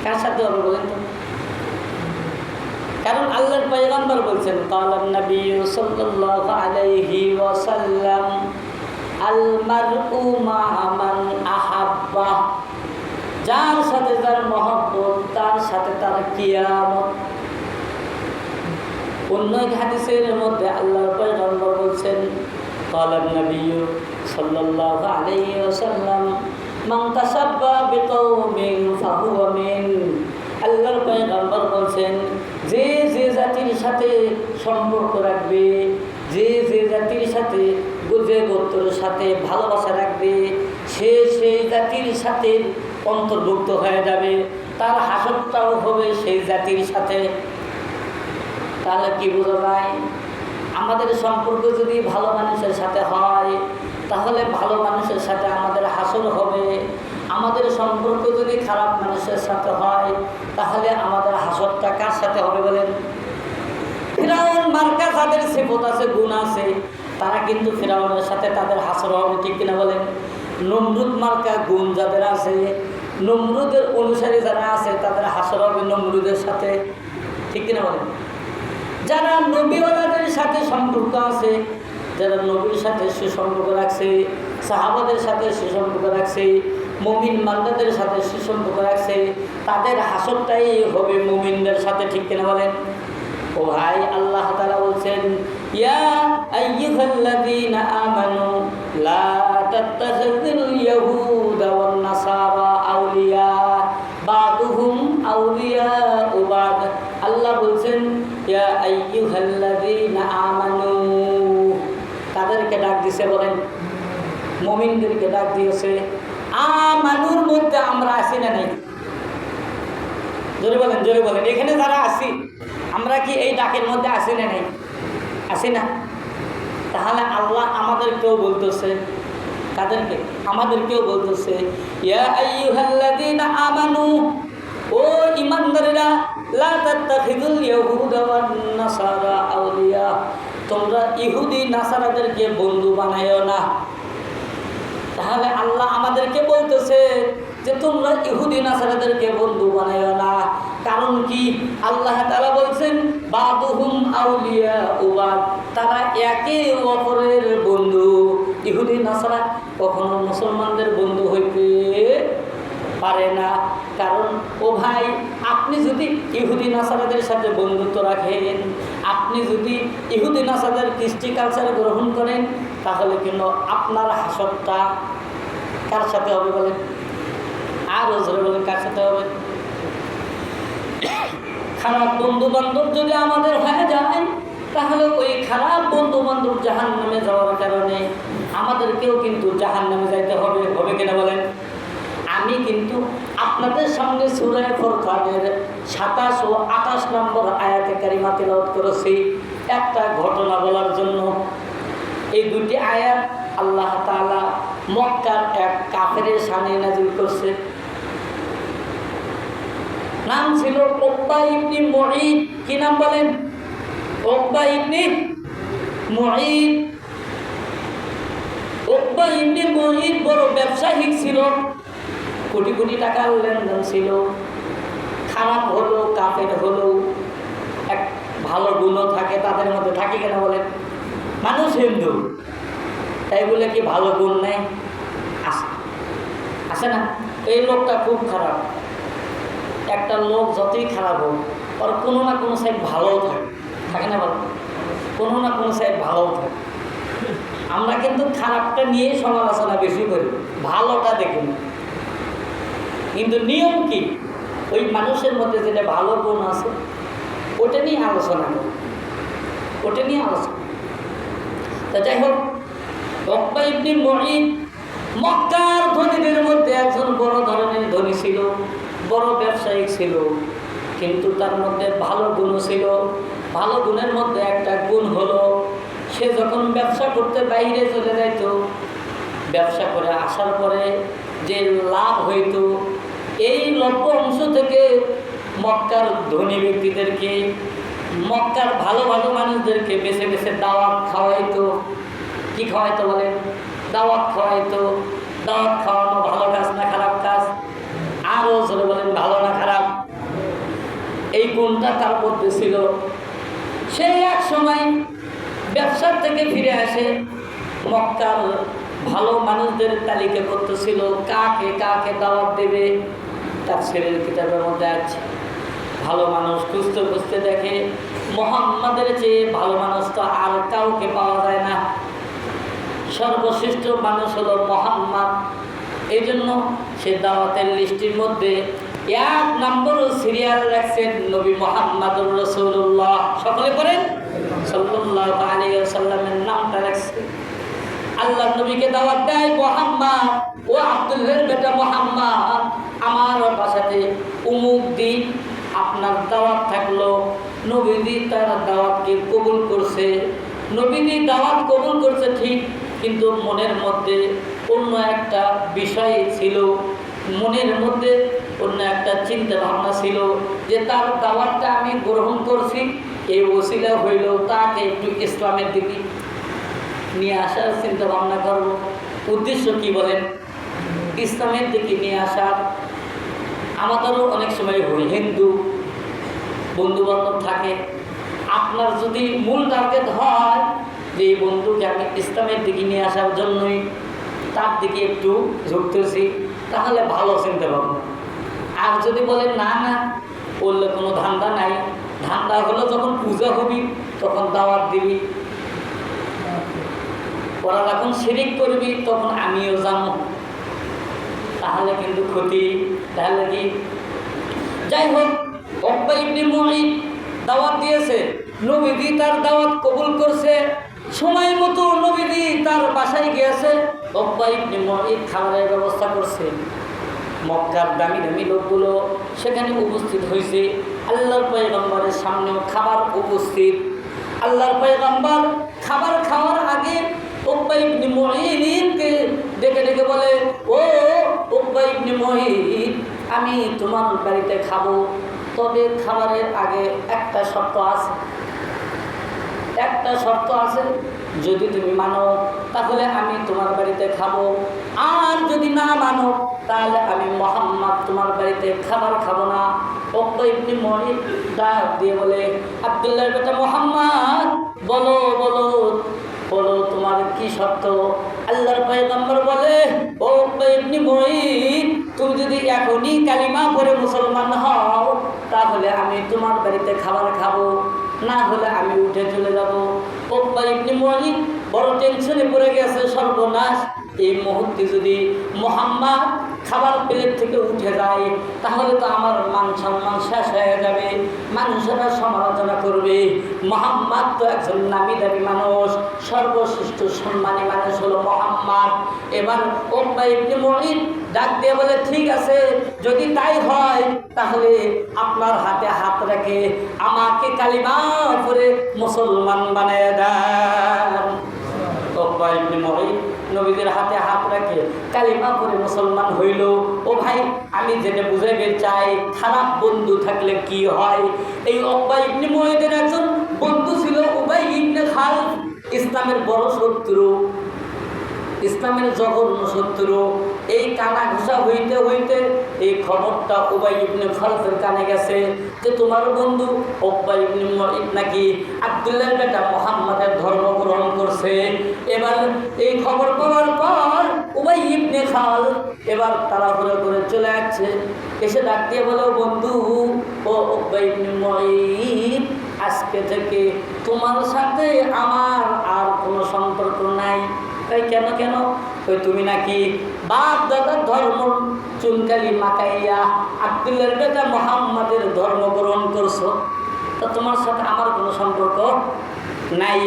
কার সাথে হবে বলেন তো? কারণ আল্লাহর পয়গম্বর বলছেন, ক্বালান নবী সাল্লাল্লাহু আলাইহি ওয়াসাল্লাম, আল মারউ মা'a মান আহাব্বা, যার সাথে যার মহব্বত তার সাথে তার কিয়ামত। অন্য এক হাদিসের মধ্যে আল্লাহর পয়গম্বর বলছেন, ক্বালান নবী সাল্লাল্লাহু আলাইহি ওয়াসাল্লাম, মান তাসাব্বা বিকওমিন ফাহুয়া মিন। আল্লাহর পয়গম্বর বলছেন, যে যে জাতির সাথে সম্পর্ক রাখবে, যে যে জাতির সাথে যে গোত্রের সাথে ভালোবাসা রাখবে, সে সেই জাতির সাথে অন্তর্ভুক্ত হয়ে যাবে, তার হাসরটাও হবে সেই জাতির সাথে। তাহলে কি বোঝা যায়? আমাদের সম্পর্ক যদি ভালো মানুষের সাথে হয় তাহলে ভালো মানুষের সাথে আমাদের হাসর হবে। আমাদের সম্পর্ক যদি খারাপ মানুষের সাথে হয় তাহলে আমাদের হাসরটা কার সাথে হবে বলেন? ফিরাউন মার্কা যাদের সিফত আছে, গুণ আছে, তারা কিন্তু ফিরাউনের সাথে তাদের হাসর হবে, ঠিক কিনা বলেন? নমরুদ মার্কা গুণ যাদের আছে, নমরুদের অনুসারী যারা আছে, তাদের হাসর হবে নমরুদের সাথে, ঠিক কিনা বলেন? যারা নবীওয়ালাদের সাথে সম্পর্ক আছে, যারা নবীর সাথে সুসম্পর্ক রাখছে, সাহাবাদের সাথে সুসম্পর্ক রাখছে, মুমিন বান্দাদের সাথে সুসম্পর্ক রাখছে, তাদের হাসরটাই হবে মুমিনদের সাথে, ঠিক কিনা বলেন? ও ভাই, আল্লাহ তাআলা বলছেন, ইয়া আইয়ুহাল্লাযীনা আমানু লা তাত্তাখিযুল ইয়াহুদা ওয়ান নাসারা আউলিয়া বা'দুহুম আউলিয়াউ বা'দ। আল্লাহ বলছেন, ইয়া আইয়ুহাল্লাযীনা আমানু, তাদেরকে ডাক দিছে বলেন? মুমিনদেরকে ডাক দিয়েছে। আমানুর মধ্যে আমরা আছি না নাই? জোরে বলেন, জোরে বলেন। এখানে যারা আছি আমরা কি এই ডাকের মধ্যে আছি না নাই? আছি না? তাহলে আল্লাহ আমাদেরকেও বলতেছে, তাদেরকে আমাদেরকেও বলতেছে, ইয়া আইয়ুহাল্লাযীনা আমানু, ও ঈমানদারেরা, লা তাত্তাখিযুল ইয়াহুদা ওয়ান নাসারা আউলিয়া, তোমরা ইহুদি নাসারাদেরকে বন্ধু বানায়ো না। তাহলে আল্লাহ আমাদেরকে বলতেছে যে তোমরা ইহুদি নাসারাদেরকে বন্ধু বানায়ো না। কারণ কি? আল্লাহ তাআলা বলছেন, বা'দুহুম আউলিয়াউ বা'দ, তারা একে অপরের বন্ধু। ইহুদি নাসারা কখনো মুসলমানদের বন্ধু হইতে পারে না। কারণ ও ভাই, আপনি যদি ইহুদি নাসারাদের সাথে বন্ধুত্ব রাখেন, আপনি যদি ইহুদি নাসারাদের কৃষ্টি কালচার গ্রহণ করেন, তাহলে কিন্তু আপনার হাসরটা কার সাথে হবে বলেন? আর জোরে বলেন, কার সাথে হবে? খারাপ বন্ধু বান্ধব যদি আমাদের হয়ে যায় তাহলে ওই খারাপ বন্ধু বান্ধব জাহান্নামে যাওয়ার কারণে আমাদেরকেও কিন্তু জাহান্নামে যাইতে হবে, হবে কিনা বলেন? আমি কিন্তু আপনাদের সামনে সূরা ফুরকানের 27 ও 28 নম্বর আয়াতে কারিমা তেলাওয়াত করেছি একটা ঘটনা বলার জন্য। এই দুটি আয়াত আল্লাহ তাআলা মক্কার এক কাফেরের সামনে নাযিল করছে। নাম ছিল উকবা ইবনে মুঈদ। কি নাম বলেন? উকবা ইবনে মুঈদ। উকবা ইবনে মুঈদ বড় ব্যবসায়ী ছিল, কোটি কোটি টাকার লেনদেন ছিল। খারাপ হলো, কাফের হলো, এক ভালো গুণও থাকে তাদের মধ্যে, থাকে কেন বলেন? মানুষ হিন্দু, তাই বলে কি ভালো গুণ নেই? আছে না? এই লোকটা খুব খারাপ। একটা লোক যতই খারাপ হোক, ওর কোনো না কোনো সাইড ভালোও থাকে, থাকে না বলেন? কোনো না কোনো সাইড ভালোও থাকে। আমরা কিন্তু খারাপটা নিয়েই সমালোচনা বেশি করি, ভালোটা দেখি না। কিন্তু নিয়ম কি? ওই মানুষের মধ্যে যেটা ভালো গুণ আছে ওটা নিয়ে আলোচনা করি, ওটা নিয়ে আলোচনা। তা যাই হোক, উকবা ইবনে মুঈদ মক্কার ধনীদের মধ্যে একজন বড় ধরনের ধনী ছিল, বড় ব্যবসায়ী ছিল, কিন্তু তার মধ্যে ভালো গুণ ছিল। ভালো গুণের মধ্যে একটা গুণ হলো, সে যখন ব্যবসা করতে বাইরে চলে যাইত, ব্যবসা করে আসার পরে যে লাভ হইত, এই লভ্য অংশ থেকে মক্কার ধনী ব্যক্তিদেরকে, মক্কার ভালো ভালো মানুষদেরকে বেছে বেছে দাওয়াত খাওয়াইতো। কি খাওয়াইতো বলেন? দাওয়াত খাওয়াইতো। দাওয়াত খাওয়ানো ভালো কাজ না খারাপ কাজ? আরও জোরে বলেন, ভালো না খারাপ? এই গুণটা তার মধ্যে ছিল। সে এক সময় ব্যবসার থেকে ফিরে আসে, মক্কার ভালো মানুষদের তালিকা করতেছিল কাকে কাকে দাওয়াত দেবে। তার ছেলের কিতাবের মধ্যে আছে ভালো মানুষ খুঁজতে খুঁজতে দেখে মুহাম্মাদের চেয়ে ভালো মানুষ তো আর কাউকে পাওয়া যায় না, সর্বশ্রেষ্ঠ মানুষ হলো মুহাম্মদ। এই জন্য সে দাওয়াতের লিস্টের মধ্যে 1 নম্বর সিরিয়াল রাখছেন নবী মুহাম্মদুর রাসূলুল্লাহ, সকলে করেন সাল্লাল্লাহু আলাইহি ওয়াসাল্লামের নামটা রাখছে। আল্লাহ নবীকে দাওয়াত দেয়, মুহাম্মদ ও আব্দুল্লাহর বেটা মুহাম্মদ, আমার বাসাতে অমুক দিন আপনার দাওয়াত থাকলো। নবীজি তার দাওয়াতকে কবুল করছে, নবীজি দাওয়াত কবুল করছে ঠিক, কিন্তু মনের মধ্যে অন্য একটা বিষয় ছিল, মনের মধ্যে অন্য একটা চিন্তা ভাবনা ছিল যে তার দাওয়াতটা আমি গ্রহণ করছি, এই ওসিলা হইল তাকে একটু ইসলামের দিকে নিয়ে আসার চিন্তা ভাবনা করব। উদ্দেশ্য কি বলেন? ইসলামের দিকে নিয়ে আসার। আমাদেরও অনেক সময় হয় হিন্দু বন্ধু বান্ধব থাকে, আপনার যদি মূল টার্গেট হয় যে এই বন্ধুকে আমি ইসলামের দিকে নিয়ে আসার জন্যই তার দিকে একটু ঝুঁকতেছি, তাহলে ভালো চিন্তা ভাবনা। আর যদি বলেন না না বললে কোনো ধান্দা নাই, ধান্দা হলো যখন পূজা হবি তখন দাওয়াত দিবি, ওরা যখন শিরিক করবি তখন আমিও জানো, তাহলে কিন্তু ক্ষতি। তাহলে কি? যাই হোক, উকবা ইবনে মুঈত দাওয়াত দিয়েছে, নবীজি তার দাওয়াত কবুল করছে, সময় মতো নবীজি তার বাসায় গিয়েছে। উকবা ইবনে মুঈত খাবারের ব্যবস্থা করছে, মক্কার দামি দামি লোকগুলো সেখানে উপস্থিত হয়েছে, আল্লাহর পয়গম্বরের সামনেও খাবার উপস্থিত। আল্লাহর পয়গম্বর খাবার খাওয়ার আগে উকবা ইবনে মুঈতকে ডেকে ডেকে বলে, ও উকবা ইবনে মুঈত, আমি তোমার বাড়িতে খাবো, তবে খাবারের আগে একটা শর্ত আছে, একটা শর্ত আছে, যদি তুমি মানো তাহলে আমি তোমার বাড়িতে খাবো, আর যদি না মানো তাহলে আমি মুহাম্মদ তোমার বাড়িতে খাবার খাবো না। উকবা ইবনে মুঈত ডাক দিয়ে বলে, আব্দুল্লাহর বেটা মুহাম্মদ, বলো বলো বলো তোমার কি শর্ত? আল্লাহর পয়গম্বর বলে, ও উকবা ইবনে মুঈত, তুমি যদি এখনই কালিমা পড়ে মুসলমান হও তাহলে আমি তোমার বাড়িতে খাবার খাবো, না হলে আমি উঠে চলে যাব। উকবা ইবনে মুঈত বড় টেনশনে পড়ে গেছে, সর্বনাশ, এই মুহূর্তে যদি মুহাম্মদ খাবার প্লেট থেকে উঠে যায় তাহলে তো আমার মান সম্মান শেষ হয়ে যাবে, মানুষেরা সমালোচনা করবে। মুহাম্মদ তো একজন নামি দামি মানুষ, সর্বশ্রেষ্ঠ সম্মানী মানুষ হলো মুহাম্মদ। এবার উকবা ইবনে মুঈত ডাক দিয়ে বলে, ঠিক আছে, যদি তাই হয় তাহলে আপনার হাতে হাত রেখে আমাকে কালিমা পড়ে মুসলমান বানিয়ে দেন। উকবা ইবনে মুঈত নবীদের হাতে হাত রাখে কালিমা পড়ে মুসলমান হইল। ও ভাই, আমি যেটা বুঝাইতে চাই, খারাপ বন্ধু থাকলে কি হয়। এই উকবা ইবনে মুঈতের একজন বন্ধু ছিল উবাই ইবনে খালদ, ইসলামের বড় শত্রু, ইসলামের জঘন্য শত্রু। এই কানা ঘুষা হইতে হইতে এই খবরটা উবাই ইবনে খালদের কানে গেছে যে তোমার বন্ধু উকবা ইবনে মুঈত নাকি আব্দুল্লাহর বেটা মুহাম্মাদের ধর্ম গ্রহণ করছে। এবার এই খবর পাওয়ার পর উবাই ইবনে খালদ এবার তাড়াহুড়ো করে চলে আসছে, এসে ডাক দিয়ে বলে, বন্ধু ও উকবা ইবনে মুঈত, আজকে থেকে তোমার সাথে আমার আর কোনো সম্পর্ক নাই। তাই কেন কেন? ওই তুমি নাকি বাপ দাদার ধর্ম চুনকালি মাকাইয়া আব্দুল্লাহর বেটা মুহাম্মাদের ধর্ম গ্রহণ করছো, তা তোমার সাথে আমার কোনো সম্পর্ক নাই,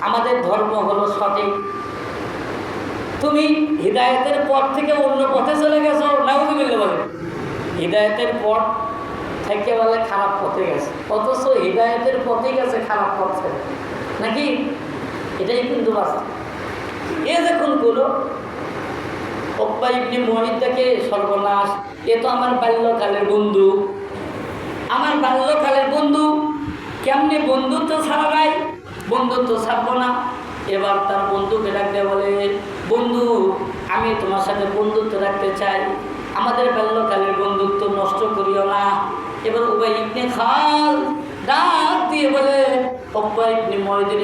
আমাদের ধর্ম হলো সঠিক, তুমি হিদায়াতের পথ থেকে অন্য পথে চলে গেছো। নাউযুবিল্লাহ বলে, হিদায়াতের পথ থেকে বলে খারাপ পথে গেছে, অথচ হিদায়াতের পথে গেছে খারাপ পথে নাকি? এটাই কিন্তু বাস্তব। এ যখন করলো উকবা ইবনে মুঈতকে সর্বনাশ, এ তো আমার বাল্যকালের বন্ধু, আমার বাল্যকালের বন্ধু, কেমনে বন্ধুত্ব ছাড়া যায়? বন্ধুত্ব ছাড়বো না। এবার তার বন্ধুকে ডাকতে বলে, বন্ধু, আমি তোমার সাথে বন্ধুত্ব রাখতে চাই, আমাদের বাল্যকালের বন্ধুত্ব নষ্ট করিও না। এবার উবাই ইবনে খালদ উকবা ইবনে মুঈদের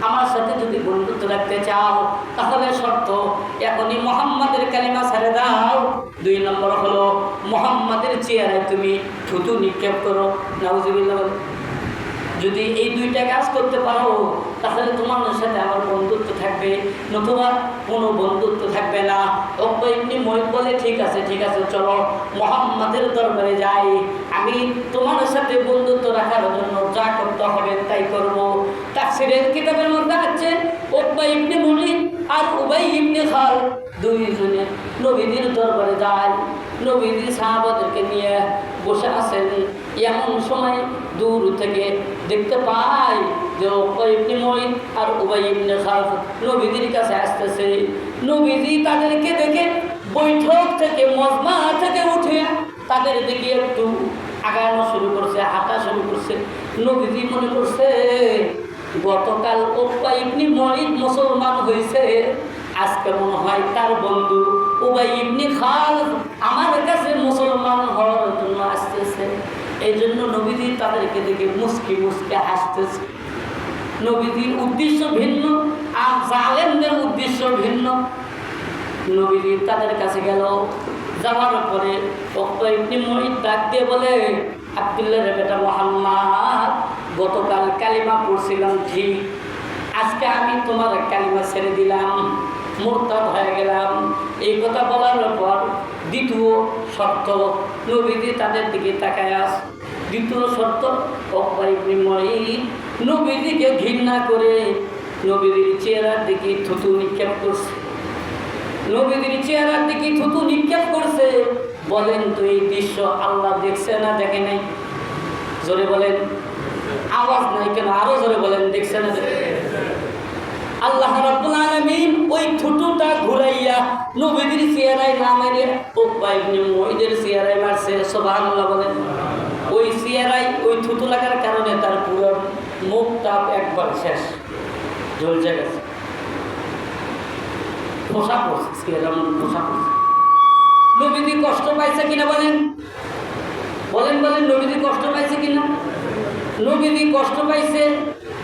আমার সাথে যদি বন্ধুত্ব রাখতে চাও তাহলে শর্ত এখনই মুহাম্মাদের কালিমা ছেড়ে দাও। 2 নম্বর হলো মুহাম্মাদের চেহারায় তুমি থুতু নিক্ষেপ করো। নাউজুবিল্লাহ। যদি এই 2টা কাজ করতে পারো তাহলে তোমার সাথে আমার বন্ধুত্ব থাকবে, নতুবা কোনো বন্ধুত্ব থাকবে না। উকবা ইবনে মুঈদ বলে ঠিক আছে চলো মুহাম্মাদের দরবারে যাই, আমি তোমার সাথে বন্ধুত্ব রাখার জন্য যা করতে হবে তাই করব। তাফসীরের কিতাবের মধ্যে আছে উকবা ইবনে মুঈদ আর উবাই ইবনে খালদ দুইজনে নবীর দরবারে যায়। নবীজি সাহাবাদেরকে নিয়ে বসে আছেন, এমন সময় দূর থেকে দেখতে পায় যে উকবা ইবনে মুঈদ আর উবাই ইবনে খালদ নবীজির কাছে আসতেছে। নবীজি তাদেরকে দেখে বৈঠক থেকে মজমা থেকে উঠে তাদের দিকে একটু আগানো শুরু করছে, হাঁটা শুরু করছে। নবীজি মনে করছে গতকাল উকবা ইবনে মুঈদ মুসলমান হয়েছে, আজকে মনে হয় তার বন্ধু উবাই ইবনে খালদ আমার কাছে মুসলমান হওয়ার জন্য আসতেছে। এই জন্য নবীজি তাদেরকে দেখে মুস্কি মুস্কি হাসতেছে। নবীজির উদ্দেশ্য ভিন্ন আর জালেমদের উদ্দেশ্য ভিন্ন। নবীজি তাদের কাছে গেল, যাওয়ার পরে উকবা ইবনে মুঈদ ডাক দিয়ে বলে, আব্দুল্লাহর বেটা মুহাম্মদ, গতকাল কালিমা পড়ছিলাম ঠিক, আজকে আমি তোমার কালিমা ছেড়ে দিলাম, মুরতাদ হয়ে গেলাম। এই কথা বলার পর দ্বিতীয় শর্ত নবীজি তাদের দিকে তাকায় আস। দ্বিতীয় শর্ত উকবা ইবনে মুঈদ নবীজিকে ঘৃণা করে নবীজির চেহারার দিকে থুতু নিক্ষেপ করছে। নবীজির চেহারার দিকে থুতু নিক্ষেপ করছে। বলেন তো এই দৃশ্য আল্লাহ দেখছে না দেখে নাই? জোরে বলেন। আওয়াজ নাই কেন? আরো জোরে বলেন, দেখছে না দেখে? আল্লাহ রাব্বুল আলামিন ওই থুতুটা ঘুরাইয়া নবীজির চেহারায় না মেরে উকবা ইবনে মুঈদের চেহারায় মারছে। সুবহানাল্লাহ বলেন। ওই চেহারায় ওই থুতু লাগার কারণে তার পুরো মুখটা একবার শেষ, জ্বলছে গেছে, ফোসা পড়ছে, চেহারা ফোসা পড়ছে। নবীজি কষ্ট পাইছে কিনা বলেন? বলেন বলেন, নবীজি কষ্ট পাইছে কিনা? নবীজি কষ্ট পাইছে।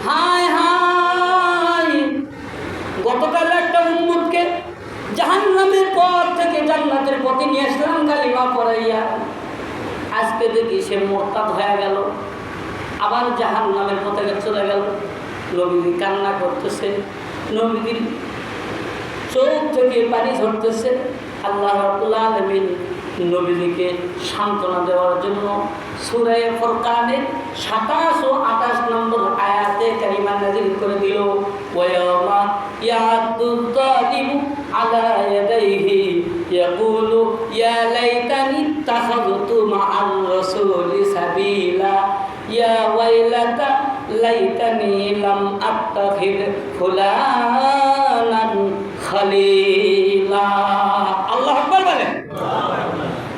হায় হায়, গতকাল একটা উম্মতকে জাহান্নামের পথ থেকে জান্নাতের পথে নিয়ে আসলাম কালিমা পড়াইয়া, আজকে দেখি সে মুরতাদ হয়ে গেল, আবার জাহান্নামের পথে চলে গেল। নবীজি কান্না করতেছে, নবীজির চোখ থেকে পানি ঝরতেছে। আল্লাহ রাব্বুল আলামিন নবীজিকে সান্ত্বনা দেওয়ার জন্য সূরা ফুরকানের 27 ও 28 নম্বর আয়াতে কারিমা নাযিল করে দিল। ওয়ায়ামা ইয়াদুল যালিমু আলা ইয়াদাইহি ইয়াকুলু ইয়া লাইতানি ইত্তাখাযতু মা'আর রাসূলি সাবিলা ইয়া ওয়াইলাতা লাইতানি লাম আত্তাখিদ ফুলানান খলিলা। আল্লাহু আকবার বলেন।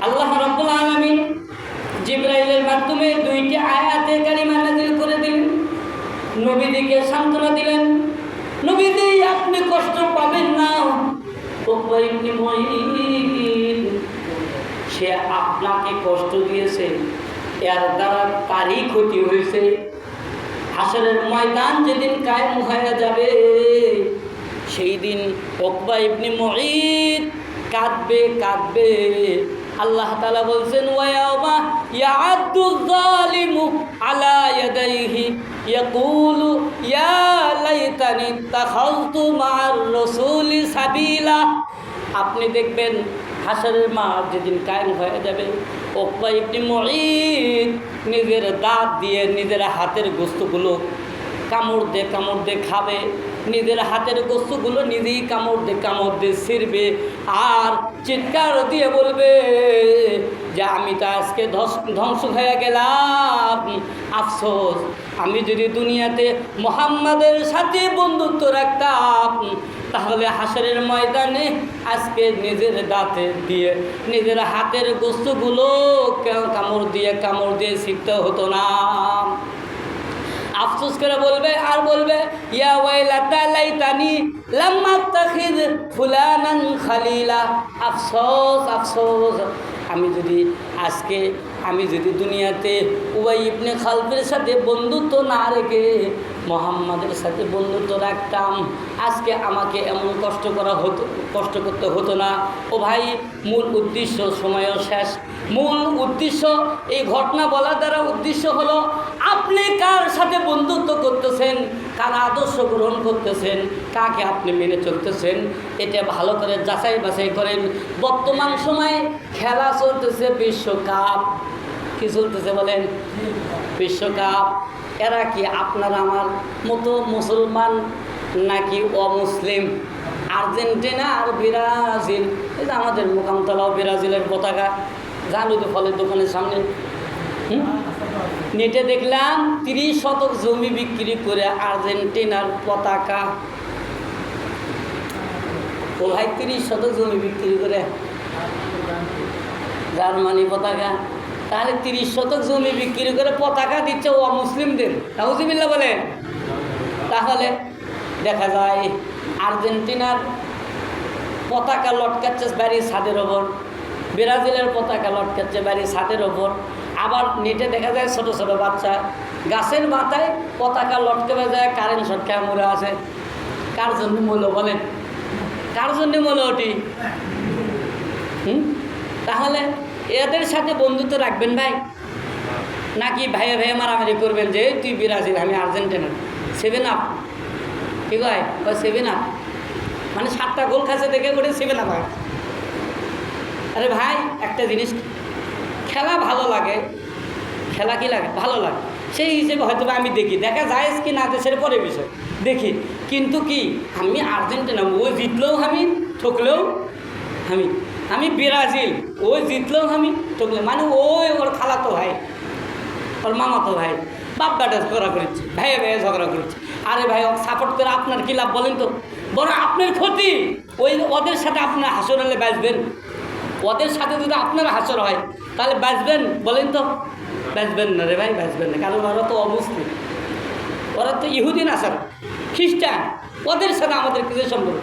আল্লাহ রাব্বুল আলামিন জিবরাইলের মাধ্যমে 2টি আয়াতে কারিমা নাযিল করে দিলেন, নবীজিকে সান্ত্বনা দিলেন। নবীজি আপনি কষ্ট পাবেন না। উকবা ইবনে মুঈদ সে আপনাকে কষ্ট দিয়েছে, এর দ্বারা তারই ক্ষতি হয়েছে। হাসরের ময়দান যেদিন কায়েম হয়ে যাবে সেই দিন উকবা ইবনে মুঈদ কাঁদবে কাঁদবে। আল্লাহ তাআলা বলছেন, ওয়ায়ামা ইয়াদুল যালিমু আলা ইয়াদাইহি ইয়াকুলু ইয়া লাইতানি ইত্তাখাযতু মা'আর রাসূলি সাবিলা। আপনি দেখবেন হাসরের মাঠ যেদিন কায়েম হয়ে যাবে, উকবা ইবনে মুঈদ নিজের দাঁত দিয়ে নিজের হাতের গোস্তগুলো কামড় দিয়ে খাবে, নিজের হাতের গোস্তগুলো নিজেই কামড় দিয়ে ছিঁড়বে, আর চিৎকার দিয়ে বলবে যে আমি তো আজকে ধ্বংস হয়ে গেলাম। আফসোস, আমি যদি দুনিয়াতে মুহাম্মাদের সাথে বন্ধুত্ব রাখতাম তাহলে হাসরের ময়দানে আজকে নিজের দাঁতে দিয়ে নিজের হাতের গোস্তগুলো কামড় দিয়ে ছিঁড়তে হতো না। আফসোস করে বলবে আর বলবে, ইয়া ওয়াইলাতা লাইতানি লাম আত্তাখিয ফুলানান খলিলা। আফসোস আফসোস, আমি যদি আজকে আমি যদি দুনিয়াতে উবাই ইবনে খালফের সাথে বন্ধুত্ব না রেখে মোহাম্মদের সাথে বন্ধুত্ব রাখতাম, আজকে আমাকে এমন কষ্ট করতে হতো না। ও ভাই, মূল উদ্দেশ্য, সময়ও শেষ। মূল উদ্দেশ্য, এই ঘটনা বলার দ্বারা উদ্দেশ্য হলো আপনি কার সাথে বন্ধুত্ব করতেছেন, কার আদর্শ গ্রহণ করতেছেন, কাকে আপনি মেনে চলতেছেন, এটা ভালো করে যাচাই বাছাই করেন। বর্তমান সময়ে খেলা চলতেছে বিশ্বকাপ। কি চলতেছে বলেন? বিশ্বকাপ। এরা কি আপনার আমার মতো মুসলমান নাকি অমুসলিম? আর্জেন্টিনা আর ব্রাজিল, এই যে আমাদের মোকামতলাও ব্রাজিলের পতাকা, জানো তো ফলের দোকানের সামনে নেটে দেখলাম 30 শতক জমি বিক্রি করে আর্জেন্টিনার পতাকা। ও ভাই, 30 শতক জমি বিক্রি করে জার্মানি পতাকা, তাহলে 30 শতক জমি বিক্রি করে পতাকা দিচ্ছে ও মুসলিমদের। নাউজুবিল্লাহ বলে। তাহলে দেখা যায় আর্জেন্টিনার পতাকা লটকাচ্ছে বাড়ির ছাদের ওপর, ব্রাজিলের পতাকা লটকাচ্ছে বাড়ির ছাদের ওপর। আবার নেটে দেখা যায় ছোট ছোট বাচ্চা গাছের মাথায় পতাকা লটকে যায়, কারেন্ট শর্ট খেয়ে মরে আছে। কার জন্য মূল্য বলেন? কার জন্য মূল্য ওটি? তাহলে এদের সাথে বন্ধুত্ব রাখবেন ভাই, নাকি ভাইয়ে ভাইয়ে মারামারি করবেন যে তুই ব্রাজিল আমি আর্জেন্টিনা? 7 আপ ঠিক হয়, 7 আপ মানে 7টা গোল খাচ্ছে দেখে ওটা 7 আপ হয়। আরে ভাই, একটা জিনিস, খেলা ভালো লাগে, খেলা কি লাগে? ভালো লাগে। সেই হিসেবে হয়তো আমি দেখি, দেখা যায় কি না দেশের পরে বিষয় দেখি, কিন্তু কি আমি আর্জেন্টিনা, ওই জিতলেও আমি, ঠকলেও আমি, আমি ব্রাজিল, ওই জিতলেও আমি, ঠকলে মানে ওই ওর খালাতো ভাই, ওর মামাতো ভাই, বাপ বেটা ঝগড়া করেছে, ভাইয়ে ভাইয়ে ঝগড়া করেছে। আরে ভাই, সাপোর্ট করে আপনার কী লাভ বলেন তো? বরং আপনার ক্ষতি। ওদের সাথে আপনার হাসর হলে বাঁচবেন, ওদের সাথে যদি আপনার হাসর হয় তাহলে বাঁচবেন বলেন তো? বাঁচবেন না রে ভাই, বাঁচবেন না। কারণ ওরা তো অমুসলিম, ওরা তো ইহুদি নাসারা, খ্রিস্টান, ওদের সাথে আমাদের কিছু সম্পর্ক।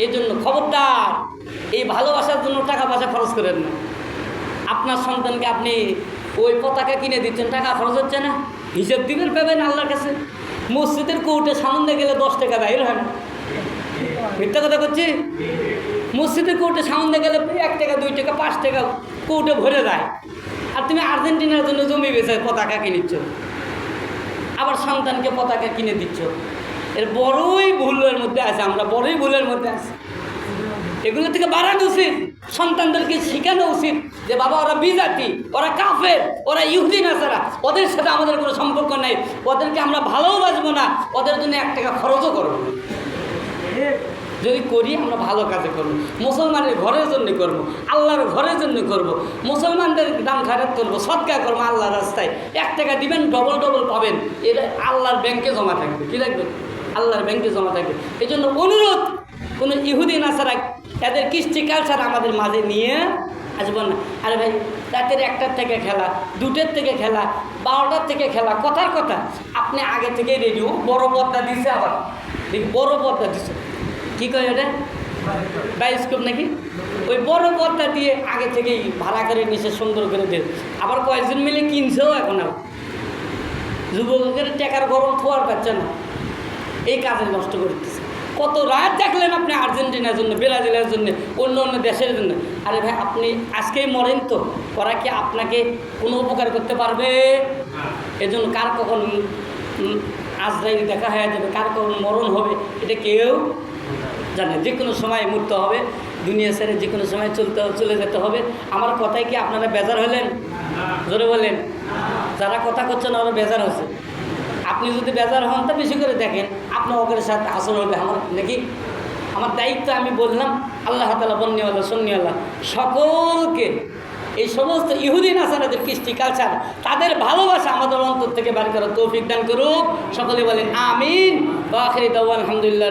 এই জন্য খবরদার এই ভালোবাসার জন্য টাকা পয়সা খরচ করেন না। আপনার সন্তানকে আপনি ওই পতাকা কিনে দিচ্ছেন, টাকা খরচ হচ্ছে না, হিসেব দিবেন পাবেন আল্লাহর কাছে। মসজিদের কোর্টে সামনে গেলে 10 টাকা দায়ী হয় না, মিথ্যা কথা করছি? মসজিদের কোর্টে সামনে গেলে 1 টাকা 2 টাকা 5 টাকা কোর্টে ভরে যায়, আর তুমি আর্জেন্টিনার জন্য জমি বেচে পতাকা কিনিচ্ছ, আবার সন্তানকে পতাকা কিনে দিচ্ছ। এর বড়ই ভুলের মধ্যে আছে, আমরা বড়ই ভুলের মধ্যে আছি। এগুলো থেকে বাড়ানো উচিত, সন্তানদেরকে শেখানো উচিত যে বাবা ওরা বিজাতি, ওরা কাফের, ওরা ইহুদি নাসারা, ওদের সাথে আমাদের কোনো সম্পর্ক নেই, ওদেরকে আমরা ভালোবাসবো না, ওদের জন্য 1 টাকা খরচও করবো। যদি করি আমরা ভালো কাজে করবো, মুসলমানের ঘরের জন্য করবো, আল্লাহর ঘরের জন্য করবো, মুসলমানদের দাম খারাপ করবো, সদকা করবো আল্লাহর রাস্তায়। 1 টাকা দিবেন, ডবল ডবল পাবেন। এটা আল্লাহর ব্যাংকে জমা থাকবে। কী লাগবে? আল্লাহর ব্যাংকে জমা থাকবে। এই জন্য অনুরোধ, কোনো ইহুদি নাসারা এদের কৃষ্টি কালচার আমাদের মাঝে নিয়ে আসবো না। আরে ভাই, রাতের 1টার থেকে খেলা, 2টার থেকে খেলা, 12টার থেকে খেলা, কথার কথা আপনি আগে থেকে রেডিও বড় পর্দা দিছে, আবার দেখি বড় পর্দা দিছে, কী কয় ওটা? বায়োস্কোপ নাকি? ওই বড় পর্দা দিয়ে আগে থেকেই ভাড়া করে নিচে সুন্দর করে দিয়ে, আবার কয়েকজন মিলে কিনছেও এখন। আর যুবকের টাকার গরম থোয়ার পাচ্ছে না, এই কাজে নষ্ট করতেছে। কত রাত দেখলেন আপনি আর্জেন্টিনার জন্য, ব্রাজিলের জন্য, অন্য অন্য দেশের জন্য। আরে ভাই, আপনি আজকেই মরেন তো ওরা কি আপনাকে কোনো উপকার করতে পারবে? এজন্য কার কখন আজরাইল দেখা হয়ে যাবে, কার কখন মরণ হবে, এটা কেউ জানে। যে কোনো সময় মরতে হবে, দুনিয়া ছেড়ে যে কোনো সময় চলে যেতে হবে। আমার কথায় কি আপনারা বেজার হলেন? জোরে বলেন। যারা কথা করছেন ওরা বেজার হচ্ছে। আপনি যদি বেজার হন তা বেশি করে দেখেন, আপনার ওদের সাথে আসর হবে আমার নাকি? আমার দায়িত্ব আমি বললাম, আল্লাহ তাআলা বন্যওয়ালা সন্নিওয়ালা সকলকে এই সমস্ত ইহুদি নাসারাদের কৃষ্টি কালচার, তাদের ভালোবাসা আমাদের অন্তর থেকে বার করার তৌফিক দান করুক। সকলে বলেন আমিন। ওয়া আখিরি দাওয়ানা আলহামদুলিল্লাহ।